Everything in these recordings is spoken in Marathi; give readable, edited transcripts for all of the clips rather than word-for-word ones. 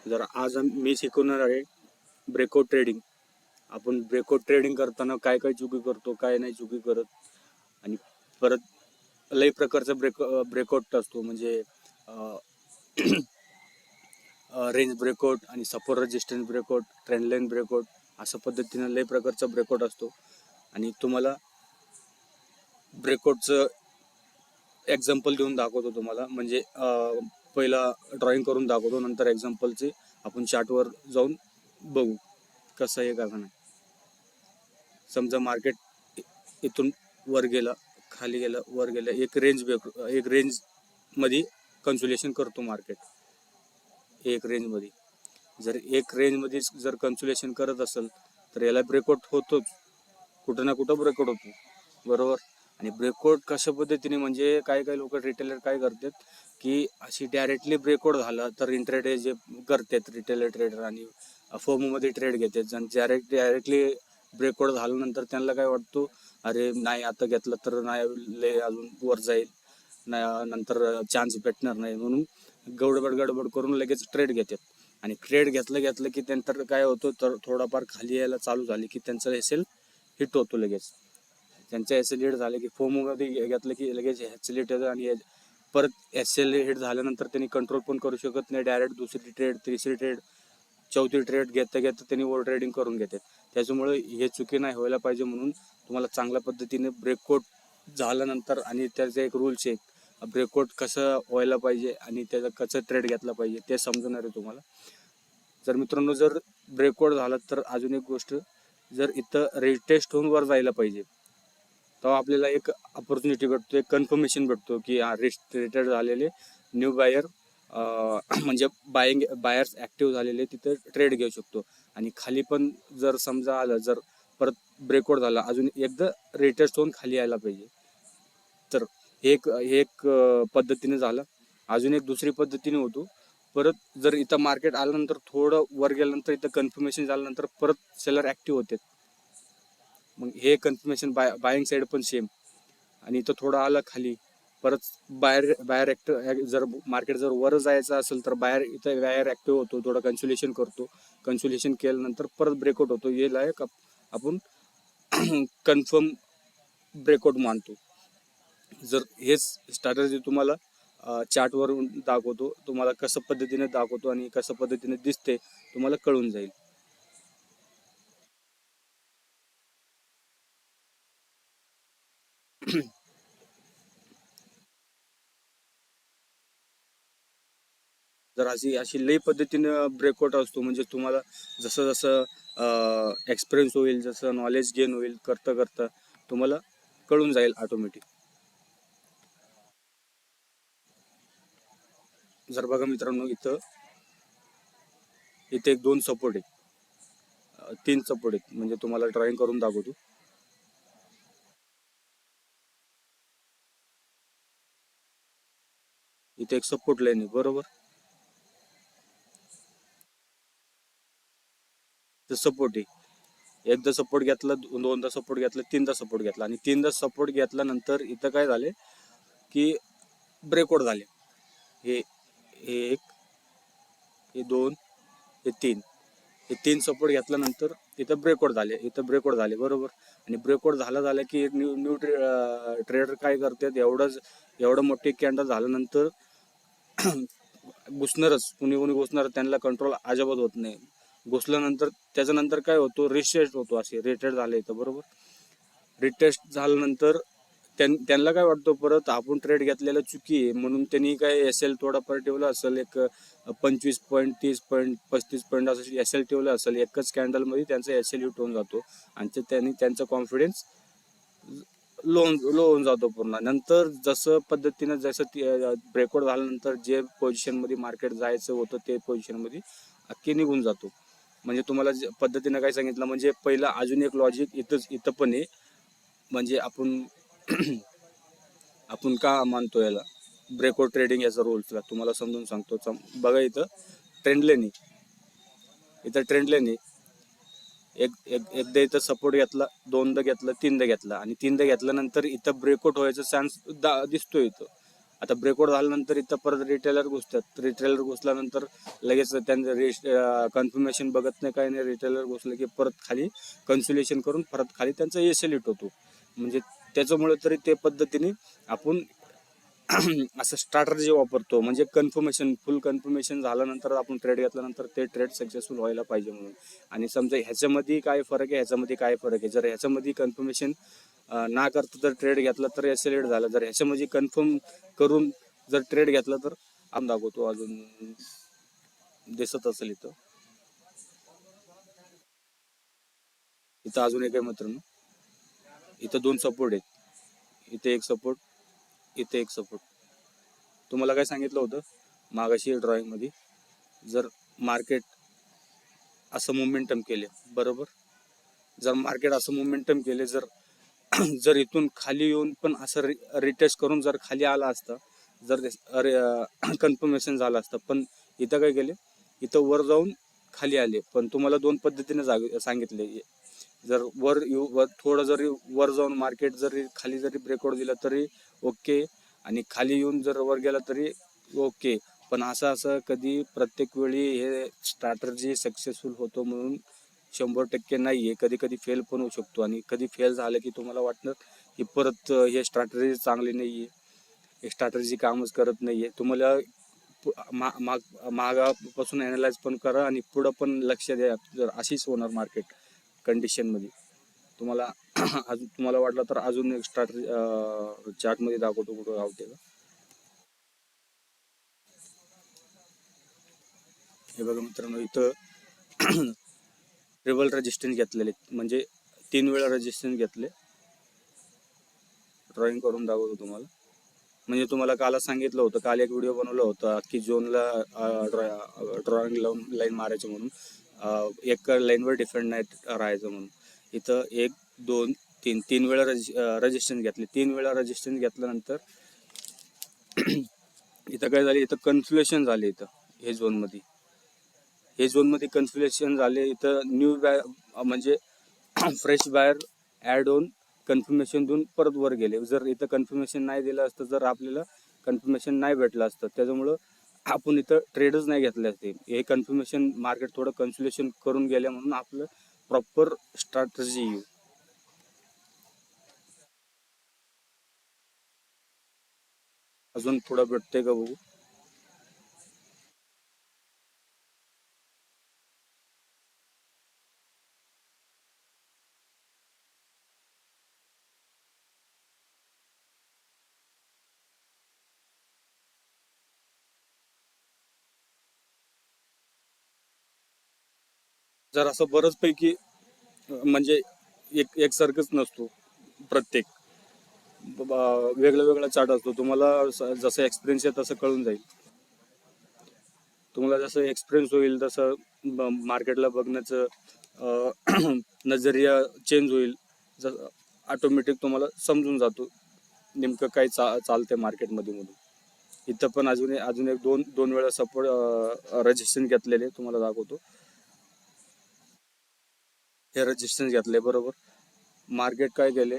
जर आज मी शिकवणार आहे ब्रेकआउट ट्रेडिंग. आपण ब्रेकआउट ट्रेडिंग करताना काय काय चुकी करतो, काय नाही चुकी करत, आणि परत लई प्रकारचा ब्रेकआउट असतो. म्हणजे रेंज ब्रेकआउट आणि support resistance breakout, trend line breakout, अशा पद्धतीनं लई प्रकारचा ब्रेकआउट असतो. आणि तुम्हाला ब्रेकआउटचं एक्झाम्पल देऊन दाखवतो तुम्हाला. म्हणजे पहिला ड्रॉइंग करून दाखवतो, नंतर एक्झाम्पलचे आपण चार्टवर जाऊन बघू कसं आहे का नाही. समजा मार्केट इथून वर गेलं, खाली गेलं, वर गेलं, एक रेंज मध्ये कन्सोलेशन करतो मार्केट. एक रेंज मध्ये जर कन्सोलेशन करत असेल तर याला ब्रेकआउट होतोच, कुठं ना कुठं ब्रेकआउट होतो, बरोबर. आणि ब्रेकआउट कशा पद्धतीने, म्हणजे काही लोक रिटेलर काय करतात की अशी डायरेक्टली ब्रेकआउट झाला तर इंट्राडे जे करतात रिटेलर ट्रेडर आणि फर्ममध्ये ट्रेड घेतात, आणि डायरेक्टली ब्रेकआउट झाल्यानंतर त्यांना काय वाटतो, अरे नाही आता घेतलं तर नाही अजून वर जाईल, नाही नंतर चान्स भेटणार नाही, म्हणून गडबड करून लगेच ट्रेड घेतात. आणि ट्रेड घेतलं की नंतर काय होतं, तर थोडाफार खाली यायला चालू झाली की त्यांचं एसएल हिट होतो लगेच. त्यांचं एसएल हिट झालं की फोममध्ये घेतलं की लगेच एसएल हिट होतं, आणि परत एसएल हिट झाल्यानंतर त्यांनी कंट्रोल पण करू शकत नाही. डायरेक्ट दुसरी ट्रेड, तिसरी ट्रेड, चौथी ट्रेड घेता त्यांनी ओव्हर ट्रेडिंग करून घेतात. त्याच्यामुळे हे चुकी नाही व्हायला पाहिजे, म्हणून तुम्हाला चांगल्या पद्धतीने ब्रेकआउट झाल्यानंतर, आणि त्याचं एक रूल्स आहे, ब्रेकआउट कसं व्हायला पाहिजे आणि त्याचं कसं ट्रेड घेतला पाहिजे ते समजणार आहे तुम्हाला. जर मित्रांनो, जर ब्रेकआउट झाला तर अजून एक गोष्ट, जर इथं रिटेस्ट होऊन वर जायला पाहिजे, तेव्हा आपल्याला एक ऑपॉर्च्युनिटी भेटतो, एक कन्फर्मेशन भेटतो की हा रिटेस्ट झालेले न्यू बायर, म्हणजे बायर्स ऍक्टिव्ह झालेले तिथं ट्रेड घेऊ शकतो. आणि खाली पण जर समजा आलं, जर परत ब्रेकआउट झाला, अजून एकदा रिटेस्ट होऊन खाली यायला पाहिजे. तर एक पद्धतीने झालं. अजून एक दुसरी पद्धतीने होतो, परत जर इथं मार्केट आल्यानंतर थोडं वर गेल्यानंतर इथं कन्फर्मेशन झाल्यानंतर परत सेलर ऍक्टिव्ह होते, मग हे कन्फर्मेशन बायिंग साईड पण सेम. आणि इथं थोडं आलं खाली, परत बायर ऍक्टिव्ह, जर मार्केट जर वर जायचं असेल तर इथं बायर ऍक्टिव्ह होतो, थोडं कन्सोलेशन करतो, कन्सोलेशन केल्यानंतर परत ब्रेकआउट होतो. हे लायक आपण कन्फर्म ब्रेकआउट मानतो. जर हेच स्ट्रॅटजी तुम्हाला चार्टवरून दाखवतो, तुम्हाला कसं पद्धतीने दाखवतो आणि कसं पद्धतीने दिसते तुम्हाला कळून जाईल. जर अशी लई पद्धतीनं ब्रेकआउट असतो, म्हणजे तुम्हाला जसं जसं एक्सपिरियन्स होईल, जसं नॉलेज गेन होईल, करता करता तुम्हाला कळून जाईल ऑटोमॅटिक. जर बघा मित्रांनो, इथं एक दोन सपोर्ट आहे, तीन सपोर्ट आहेत, म्हणजे तुम्हाला ड्रॉइंग करून दाखवतो. इथे एक सपोर्ट लाईन आहे, बरोबर. सपोर्ट आहे, एकदा सपोर्ट घेतला, दोनदा सपोर्ट घेतला, तीनदा सपोर्ट घेतला, आणि तीनदा सपोर्ट घेतल्यानंतर इथं काय झाले की ब्रेकआउट झाले. हे एक, हे दोन, हे तीन सपोर्ट घेतल्यानंतर इथं ब्रेकआउट झाले, बरोबर. आणि ब्रेकआउट झालं की न्यू ट्रेडर काय करतात, एवढं मोठी कॅन्डल झाल्यानंतर घुसणारच, कुणी घुसणार, त्यांना कंट्रोल अजिबात होत नाही. घुसल्यानंतर त्याच्यानंतर काय होतो, रिटेस्ट होतो, असे रिटेस्ट झाले इथं, बरोबर. रिटेस्ट झाल्यानंतर त्यांना काय वाटतं, परत आपण ट्रेड घेतलेला चुकी आहे, म्हणून त्यांनी काय एसएल थोडाफार ठेवला असेल, एक 25 पॉईंट, 30 पॉईंट, 35 पॉईंट असं एसएल ठेवलं असेल. एकच कॅन्डल मध्ये त्यांचा एसएल हिट होऊन जातो, आणि त्यांनी त्यांचा कॉन्फिडन्स लो होऊन जातो पूर्ण. नंतर जसं पद्धतीनं ब्रेकआउट झाल्यानंतर जे पोझिशन मध्ये मार्केट जायचं होतं ते पोझिशन मध्ये अख्खी निघून जातो. म्हणजे तुम्हाला पद्धतीनं काय सांगितलं, म्हणजे पहिला अजून एक लॉजिक इथं पण आहे. म्हणजे आपण का मानतो याला ब्रेकआउट ट्रेडिंग याचा रोल तुम्हाला समजून सांगतो. बघा, इथं ट्रेंड लाईन एकदा इथं सपोर्ट घेतला, दोनदा घेतला, तीनदा घेतला, आणि तीनदा घेतल्यानंतर इथं ब्रेकआउट व्हायचा चान्स दिसतोय इथं. आता ब्रेकआउट झाल्यानंतर इथं परत रिटेलर घुसतात. रिटेलर घुसल्यानंतर लगेच त्यांचं कन्फर्मेशन बघत नाही, काही नाही. रिटेलर घुसलं की परत खाली कन्सुलेशन करून परत खाली त्यांचा एसएल हिट होतो. म्हणजे त्याच्यामुळे तरी ते पद्धतीने आपण असं स्ट्रॅटर्जी वापरतो. म्हणजे कन्फर्मेशन, फुल कन्फर्मेशन झाल्यानंतर आपण ट्रेड घेतल्यानंतर ते ट्रेड सक्सेसफुल व्हायला पाहिजे म्हणून. आणि समजा ह्याच्यामध्ये काय फरक आहे, ह्याच्यामध्ये काय फरक आहे. जर ह्याच्यामध्ये कन्फर्मेशन ना करता जर ट्रेड घेतला तर एसएल झाला. जर ह्याच्यामध्ये कन्फर्म करून जर ट्रेड घेतला तर आम दाखवतो. अजून दिसत असेल इथं. इथं अजून एक आहे मित्रांनो, इथं 2 सपोर्ट आहेत. इथे एक सपोर्ट, इथे एक सपोर्ट. तुम्हाला काय सांगितलं होतं मागाशी ड्रॉइंग मध्ये, जर मार्केट असं मोमेंटम केले, बरोबर. जर मार्केट असं मोमेंटम केले, जर जर इथून खाली येऊन पण असं रिटेस्ट करून जर खाली आला असता, जर कन्फर्मेशन झालं असतं. पण इथं काय केले, इथं वर जाऊन खाली आले. पण तुम्हाला 2 पद्धतीने सांगितले. जर वर थोडं जरी वर जाऊन मार्केट जरी खाली जरी ब्रेकआउट दिला तरी ओके, आणि खाली येऊन जर वर गेला तरी ओके. पण असं कधी प्रत्येक वेळी हे स्ट्रॅटर्जी सक्सेसफुल होतो म्हणून 100% नाहीये. कधी कधी फेल पण होऊ शकतो. आणि कधी फेल झालं की तुम्हाला वाटणार की परत हे स्ट्रॅटर्जी चांगली नाहीये, हे स्ट्रॅटर्जी कामच करत नाहीये. तुम्हाला मागापासून अनालाइज पण करा आणि पुढं पण लक्ष द्या. जर अशीच होणार मार्केट कंडिशन मध्ये, तुम्हाला अजून तुम्हाला वाटलं तर अजून एक स्ट्रॅटर्जी चार्ट मध्ये दाखवतो कुठं गावते का. हे बघा मित्रांनो, इथं ट्रिबल रेजिस्टन्स घेतलेले, म्हणजे 3 वेळा रेजिस्टन्स घेतले. ड्रॉइंग करून दाखवतो तुम्हाला. म्हणजे तुम्हाला कालच सांगितलं होतं, काल एक व्हिडिओ बनवला होता की झोनला ड्रॉइंग लाईन मारायचं म्हणून, एक लाईनवर डिफरंट नाही राहायचं म्हणून. इथं 1 2 3 3 वेळा रेजिस्टन्स घेतले. 3 वेळा रेजिस्टन्स घेतल्यानंतर इथं काय झाले, इथं कन्फ्युलेशन झाले. इथं हे झोनमध्ये कन्फ्युलेशन झाले. इथं न्यू म्हणजे फ्रेश बायर ऍड होऊन कन्फर्मेशन देऊन परत वर गेले. जर इथं कन्फर्मेशन नाही दिलं असतं, जर आपल्याला कन्फर्मेशन नाही भेटलं असतं, त्याच्यामुळं आपण इथं ट्रेडच नाही घेतले असते. हे कन्फर्मेशन मार्केट थोडं कन्सुलेशन करून गेले म्हणून आपलं प्रॉपर स्ट्रॅटर्जी येऊ. अजून थोडं भेटतंय का बघू. जर असं बरंच पैकी म्हणजे एक सारखंच नसतो. प्रत्येक वेगळा वेगळा चार्ट असतो. तुम्हाला जसं एक्सपिरियन्स आहे तसं कळून जाईल. तुम्हाला जसं एक्सपिरियन्स होईल तसं मार्केटला बघण्याचं नजरिया चेंज होईल. जसं ऑटोमॅटिक तुम्हाला समजून जातो नेमकं काय चालतंय मार्केटमध्ये म्हणून. इथं पण अजून एक दोन वेळा सपोर्ट रजिस्ट्रेशन घेतलेले तुम्हाला दाखवतो. हे रजिस्ट्रेशन घेतले, बरोबर. मार्केट काय केले,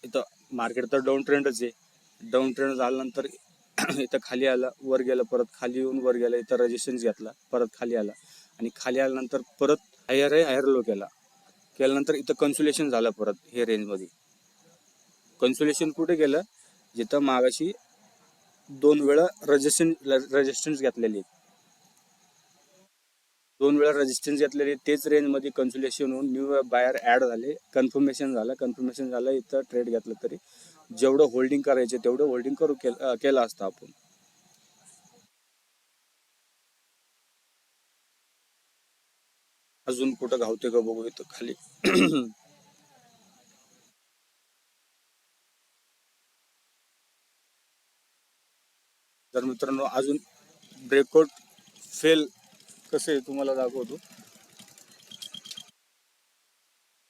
इथं मार्केट तर डाऊन ट्रेंडच आहे. डाऊन ट्रेंड झाल्यानंतर इथं खाली आला, वर गेलं, परत खाली येऊन वर गेलं. इथं रजिस्ट्रेशन घेतला, परत खाली आला, आणि खाली आल्यानंतर परत हायर लो केल्यानंतर इथं कन्सुलेशन झालं परत हे रेंजमध्ये. कन्सुलेशन कुठे गेलं, जिथं मागाशी 2 वेळा रेजिस्टन्स घेतलेली. 2 वेळा रेजिस्टन्स घेतलेले, तेच रेंजमध्ये कन्सुलेशन होऊन न्यू बायर ऍड झाले. कन्फर्मेशन झालं. इथं ट्रेड घेतलं तरी जेवढं होल्डिंग करायचे तेवढं होल्डिंग केलं असतं आपण. अजून कुठं घावते का बघू इथं खाली. तर मित्रांनो, अजून ब्रेकआउट फेल कसं आहे तुम्हाला दाखवतो.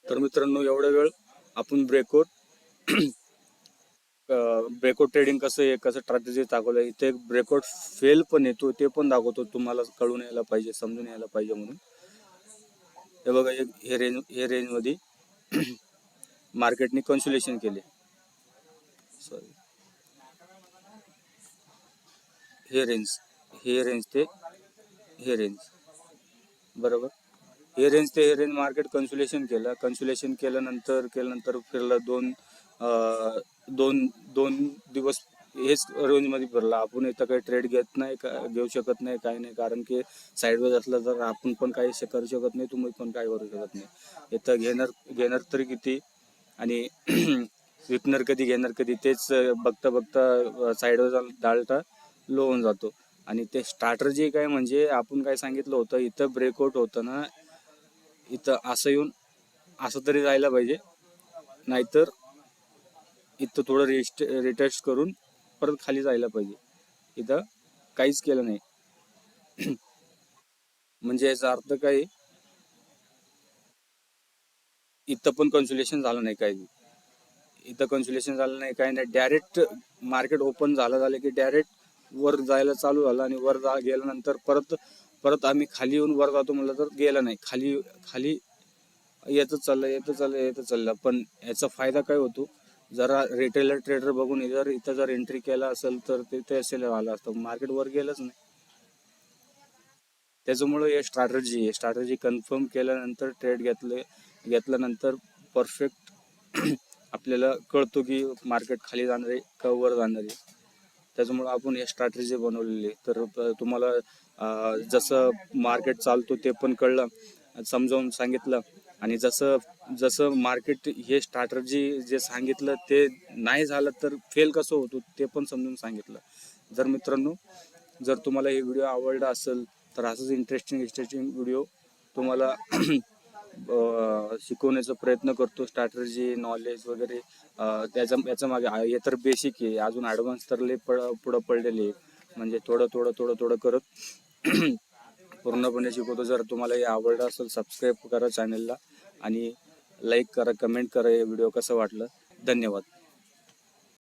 तर मित्रांनो, एवढा वेळ आपण ब्रेकआउट ट्रेडिंग कसं आहे, कसं स्ट्रॅटेजी दाखवलं. इथे ब्रेकआउट फेल पण येतो, ते पण दाखवतो. तुम्हाला कळून यायला पाहिजे, समजून यायला पाहिजे म्हणून. हे बघा, हे रेंज मध्ये मार्केटने कन्सुलेशन केले. सॉरी, हे रेंज ते हे रेंज, बरोबर. हे रेंज मार्केट कन्सुलेशन केल्यानंतर फिरलं दोन दोन दिवस हेच रेंजमध्ये फिरला. आपण इथं काही ट्रेड घेऊ शकत नाही, काही नाही, कारण की साईडवेज असलं तर आपण पण काही करू शकत नाही, तुम्ही पण काही करू शकत नाही. इथं घेणार तरी किती आणि विकणार कधी, घेणार कधी, तेच बघता बघता साईडवेज डालटा लो होऊन जातो. आणि ते स्टार्टर जे काय म्हणजे आपण काय सांगितलं होतं, इथं ब्रेकआउट होतं ना, इथं असं येऊन असं तरी जायला पाहिजे, नाहीतर इथं थोडं रिटेस्ट करून परत खाली जायला पाहिजे. इथं काहीच केलं नाही. म्हणजे याचा अर्थ काय, इथं पण कन्सुलेशन झालं नाही काही. इथं कन्सुलेशन झालं नाही, काही नाही, डायरेक्ट मार्केट ओपन झालं की डायरेक्ट वर जायला चालू झालं आणि गेल्यानंतर परत परत आम्ही खाली येऊन वर जातो म्हणलं तर गेलं नाही. खाली खाली येतच चाललं. पण याचा फायदा काय होतो, जरा रिटेलर ट्रेडर बघून इथं जर एंट्री केला असेल तर ते असेल आलं असतं, मार्केट वर गेलंच नाही. त्याच्यामुळे हे स्ट्रॅटर्जी कन्फर्म केल्यानंतर ट्रेड घेतल्यानंतर परफेक्ट आपल्याला कळतो की मार्केट खाली जाणार आहे का वर जाणार आहे. त्याच्यामुळे आपण हे स्ट्रॅटर्जी बनवलेली. तर तुम्हाला जसं मार्केट चालतो ते पण कळलं, समजावून सांगितलं. आणि जसं जसं मार्केट हे स्ट्रॅटर्जी जे सांगितलं ते नाही झालं तर फेल कसं होतो ते पण समजून सांगितलं. जर मित्रांनो, जर तुम्हाला हे व्हिडिओ आवडला असेल तर असंच इंटरेस्टिंग व्हिडिओ तुम्हाला शिकवण्याचा प्रयत्न करतो. स्ट्रॅटर्जी नॉलेज वगैरे याचा मागे हे तर बेसिक आहे, अजून ॲडव्हान्स तर लय पुढं पडलेले. म्हणजे थोडं करत पूर्णपणे शिकवतो. जर तुम्हाला हे आवडलं असेल सबस्क्राईब करा चॅनलला आणि लाईक करा, कमेंट करा हे व्हिडिओ कसं वाटलं. धन्यवाद.